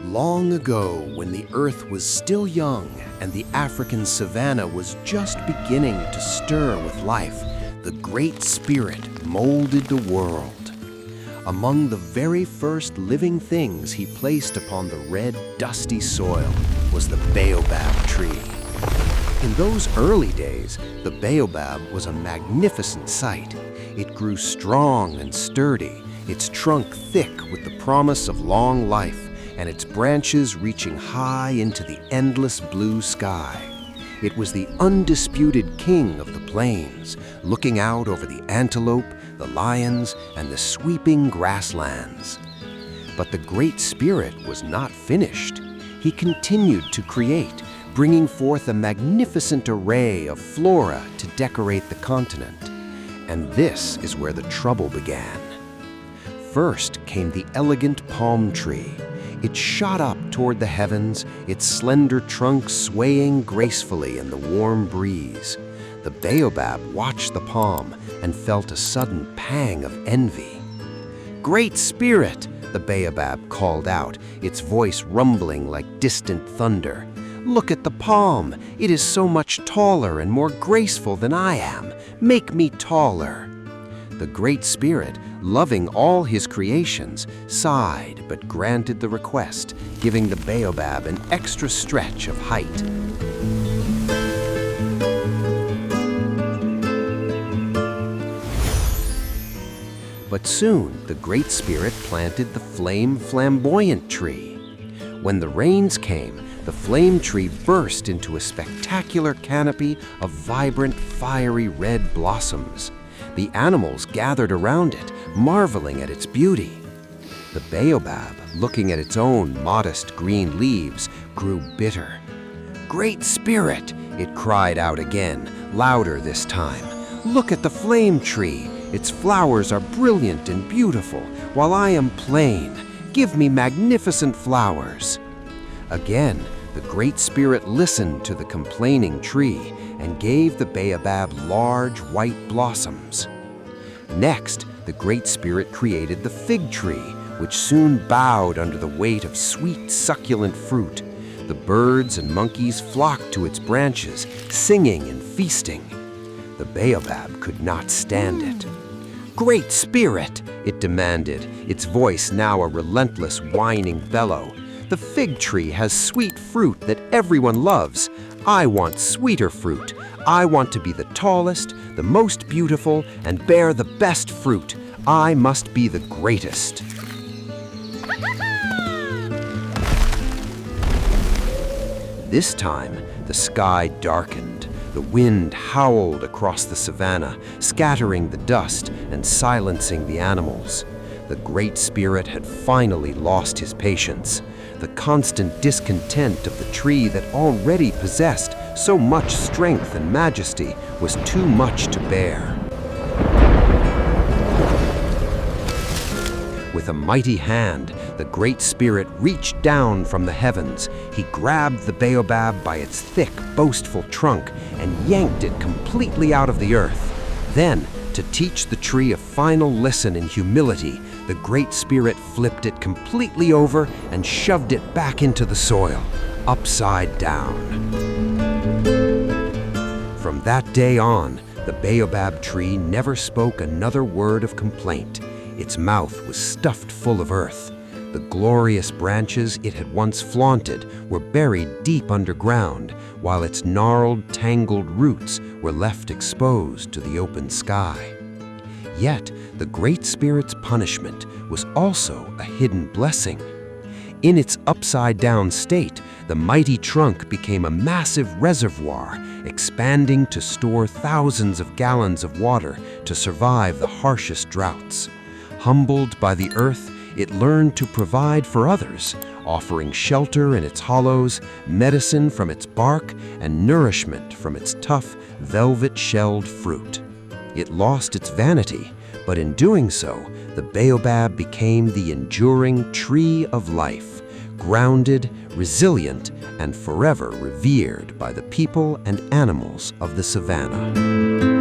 Long ago, when the earth was still young and the African savanna was just beginning to stir with life, the Great Spirit molded the world. Among the very first living things he placed upon the red, dusty soil was the baobab tree. In those early days, the baobab was a magnificent sight. It grew strong and sturdy, its trunk thick with the promise of long life, and its branches reaching high into the endless blue sky. It was the undisputed king of the plains, looking out over the antelope, the lions, and the sweeping grasslands. But the Great Spirit was not finished. He continued to create, bringing forth a magnificent array of flora to decorate the continent. And this is where the trouble began. First came the elegant palm tree. It shot up toward the heavens, its slender trunk swaying gracefully in the warm breeze. The baobab watched the palm and felt a sudden pang of envy. "Great Spirit," the baobab called out, its voice rumbling like distant thunder. "Look at the palm. It is so much taller and more graceful than I am. Make me taller." The Great Spirit, loving all his creations, sighed but granted the request, giving the baobab an extra stretch of height. But soon the Great Spirit planted the flame flamboyant tree. When the rains came, the flame tree burst into a spectacular canopy of vibrant, fiery red blossoms. The animals gathered around it, marveling at its beauty. The baobab, looking at its own modest green leaves, grew bitter. "Great Spirit," it cried out again, louder this time. "Look at the flame tree. Its flowers are brilliant and beautiful, while I am plain. Give me magnificent flowers." Again, the Great Spirit listened to the complaining tree and gave the baobab large white blossoms. Next, the Great Spirit created the fig tree, which soon bowed under the weight of sweet, succulent fruit. The birds and monkeys flocked to its branches, singing and feasting. The baobab could not stand it. "Great Spirit," it demanded, its voice now a relentless whining bellow. "The fig tree has sweet fruit that everyone loves. I want sweeter fruit. I want to be the tallest, the most beautiful, and bear the best fruit. I must be the greatest." This time, the sky darkened. The wind howled across the savanna, scattering the dust and silencing the animals. The Great Spirit had finally lost his patience. The constant discontent of the tree that already possessed so much strength and majesty was too much to bear. With a mighty hand, the Great Spirit reached down from the heavens. He grabbed the baobab by its thick, boastful trunk and yanked it completely out of the earth. Then, to teach the tree a final lesson in humility, the Great Spirit flipped it completely over and shoved it back into the soil, upside down. From that day on, the baobab tree never spoke another word of complaint. Its mouth was stuffed full of earth. The glorious branches it had once flaunted were buried deep underground, while its gnarled, tangled roots were left exposed to the open sky. Yet, the Great Spirit's punishment was also a hidden blessing. In its upside-down state, the mighty trunk became a massive reservoir, expanding to store thousands of gallons of water to survive the harshest droughts. Humbled by the earth, it learned to provide for others, offering shelter in its hollows, medicine from its bark, and nourishment from its tough, velvet-shelled fruit. It lost its vanity, but in doing so, the baobab became the enduring tree of life, grounded, resilient, and forever revered by the people and animals of the savanna.